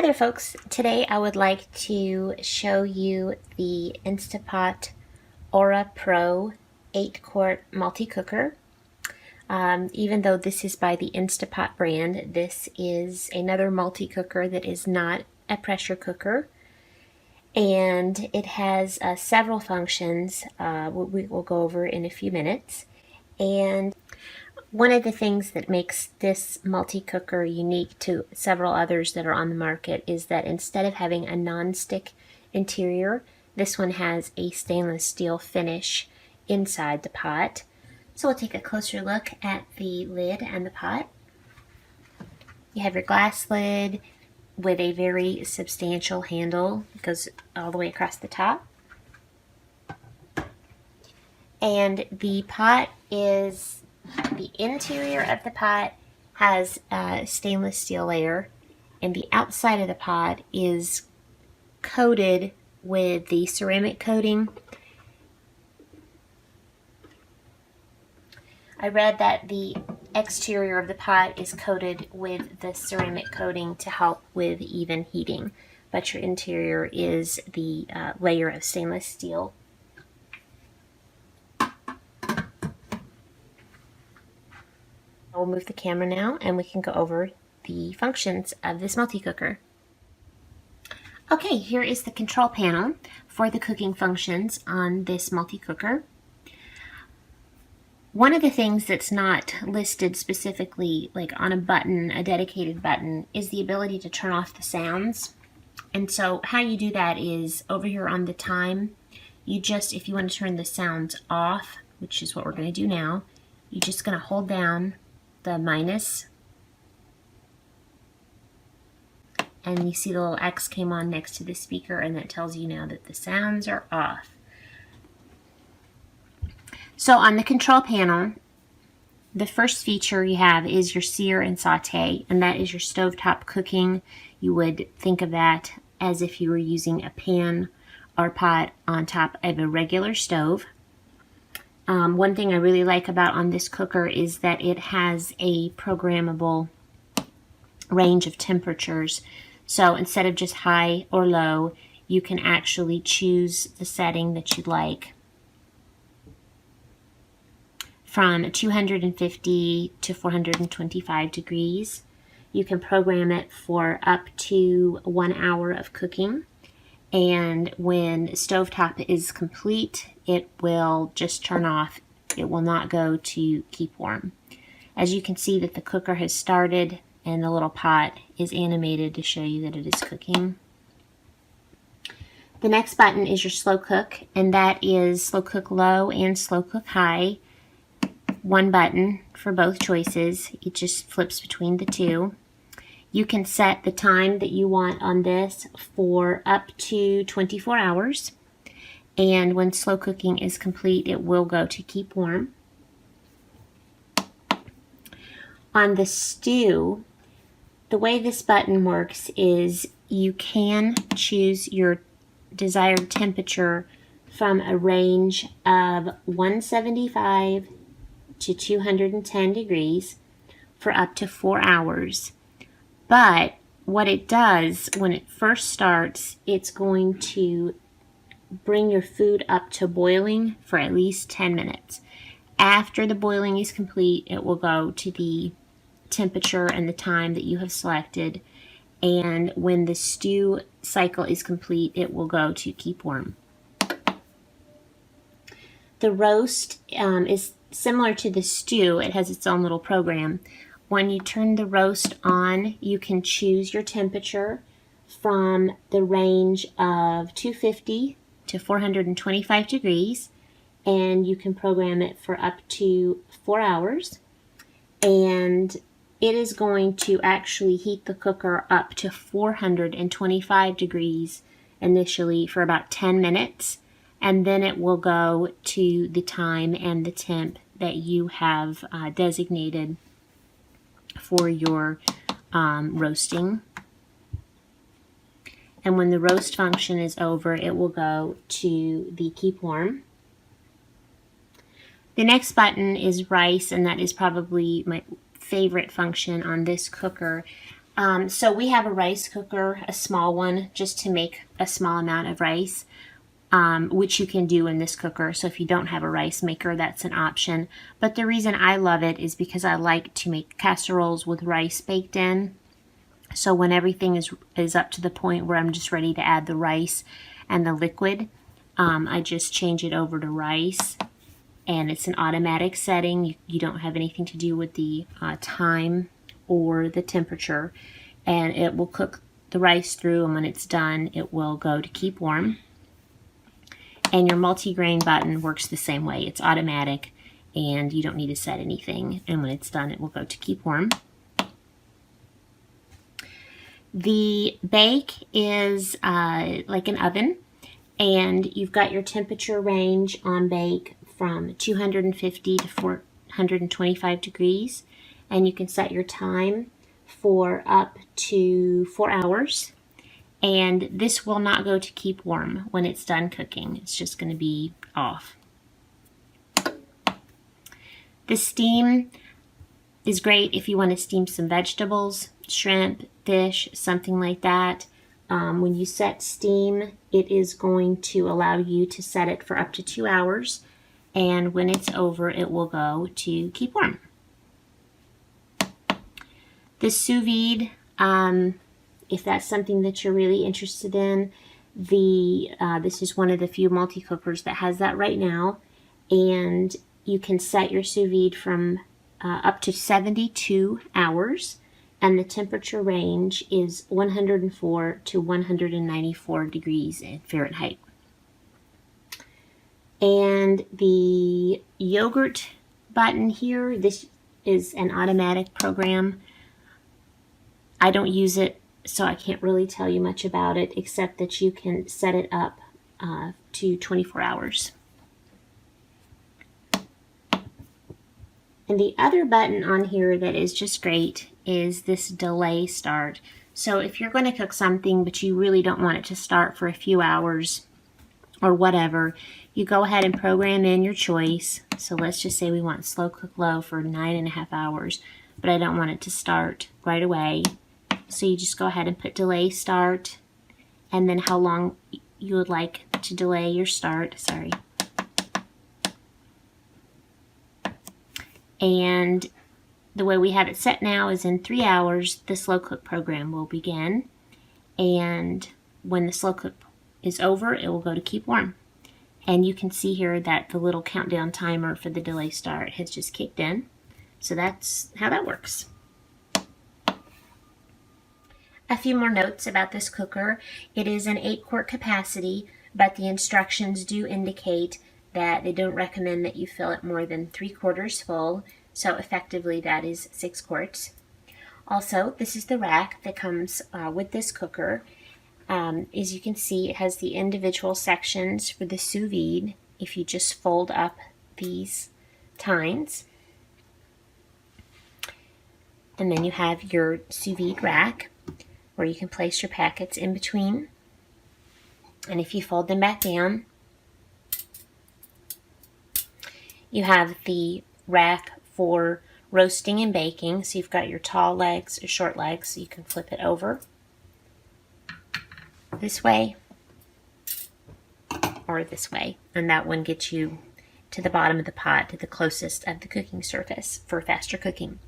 Hi there folks, today I would like to show you the Instapot Aura Pro 8-quart multi-cooker. Even though this is by the Instapot brand, this is another multi-cooker that is not a pressure cooker, and it has several functions we will go over in a few minutes. And one of the things that makes this multi-cooker unique to several others that are on the market is that instead of having a non-stick interior, this one has a stainless steel finish inside the pot. So we'll take a closer look at the lid and the pot. You have your glass lid with a very substantial handle. It goes all the way across the top. And the pot is, the interior of the pot has a stainless steel layer, and the outside of the pot is coated with the ceramic coating. I read that the exterior of the pot is coated with the ceramic coating to help with even heating, but your interior is the layer of stainless steel. We'll move the camera now and we can go over the functions of this multi-cooker. Okay, here is the control panel for the cooking functions on this multi-cooker. One of the things that's not listed specifically, like on a button, a dedicated button, is the ability to turn off the sounds. And so how you do that is over here on the time, you just, if you want to turn the sounds off, which is what we're going to do now, you're just going to hold down the minus, and you see the little X came on next to the speaker, and that tells you now that the sounds are off. So on the control panel, the first feature you have is your sear and saute, and that is your stovetop cooking. You would think of that as if you were using a pan or pot on top of a regular stove. One thing I really like about on this cooker is that it has a programmable range of temperatures. So instead of just high or low, you can actually choose the setting that you'd like, from 250 to 425 degrees. You can program it for up to 1 hour of cooking. And when stovetop is complete, it will just turn off. It will not go to keep warm. As you can see that the cooker has started and the little pot is animated to show you that it is cooking. The next button is your slow cook, and that is slow cook low and slow cook high. One button for both choices. It just flips between the two. You can set the time that you want on this for up to 24 hours. And when slow cooking is complete, it will go to keep warm. On the stew, the way this button works is you can choose your desired temperature from a range of 175 to 210 degrees for up to 4 hours. But what it does when it first starts, it's going to bring your food up to boiling for at least 10 minutes. After the boiling is complete, it will go to the temperature and the time that you have selected. And when the stew cycle is complete, it will go to keep warm. The roast is similar to the stew. It has its own little program. When you turn the roast on, you can choose your temperature from the range of 250 to 425 degrees, and you can program it for up to 4 hours. And it is going to actually heat the cooker up to 425 degrees initially for about 10 minutes, and then it will go to the time and the temp that you have designated for your roasting. And when the roast function is over, it will go to the keep warm. The next button is rice, and that is probably my favorite function on this cooker. So we have a rice cooker, a small one, just to make a small amount of rice, which you can do in this cooker. So if you don't have a rice maker, that's an option. But the reason I love it is because I like to make casseroles with rice baked in. So when everything is up to the point where I'm just ready to add the rice and the liquid, I just change it over to rice. And it's an automatic setting. You don't have anything to do with the time or the temperature, and it will cook the rice through, and when it's done it will go to keep warm. And your multi-grain button works the same way. It's automatic and you don't need to set anything, and when it's done it will go to keep warm. The bake is like an oven, and you've got your temperature range on bake from 250 to 425 degrees, and you can set your time for up to 4 hours. And this will not go to keep warm when it's done cooking. It's just going to be off. The steam is great if you want to steam some vegetables, shrimp, fish, something like that. When you set steam, it is going to allow you to set it for up to 2 hours. And when it's over, it will go to keep warm. The sous vide, if that's something that you're really interested in, this is one of the few multi-cookers that has that right now. And you can set your sous vide from up to 72 hours. And the temperature range is 104 to 194 degrees Fahrenheit. And the yogurt button here, this is an automatic program. I don't use it, so I can't really tell you much about it, except that you can set it up to 24 hours. And the other button on here that is just great is this delay start. So if you're going to cook something but you really don't want it to start for a few hours or whatever, you go ahead and program in your choice. So let's just say we want slow cook low for 9.5 hours, but I don't want it to start right away. So you just go ahead and put delay start, and then how long you would like to delay your start. Sorry. And the way we have it set now is in 3 hours, the slow cook program will begin. And when the slow cook is over, it will go to keep warm. And you can see here that the little countdown timer for the delay start has just kicked in. So that's how that works. A few more notes about this cooker. It is an 8-quart capacity, but the instructions do indicate that they don't recommend that you fill it more than 3/4 full. So effectively that is 6 quarts. Also, this is the rack that comes with this cooker. As you can see, it has the individual sections for the sous vide if you just fold up these tines. And then you have your sous vide rack where you can place your packets in between. And if you fold them back down, you have the rack for roasting and baking. So you've got your tall legs or short legs, so you can flip it over this way or this way, and that one gets you to the bottom of the pot, to the closest of the cooking surface for faster cooking.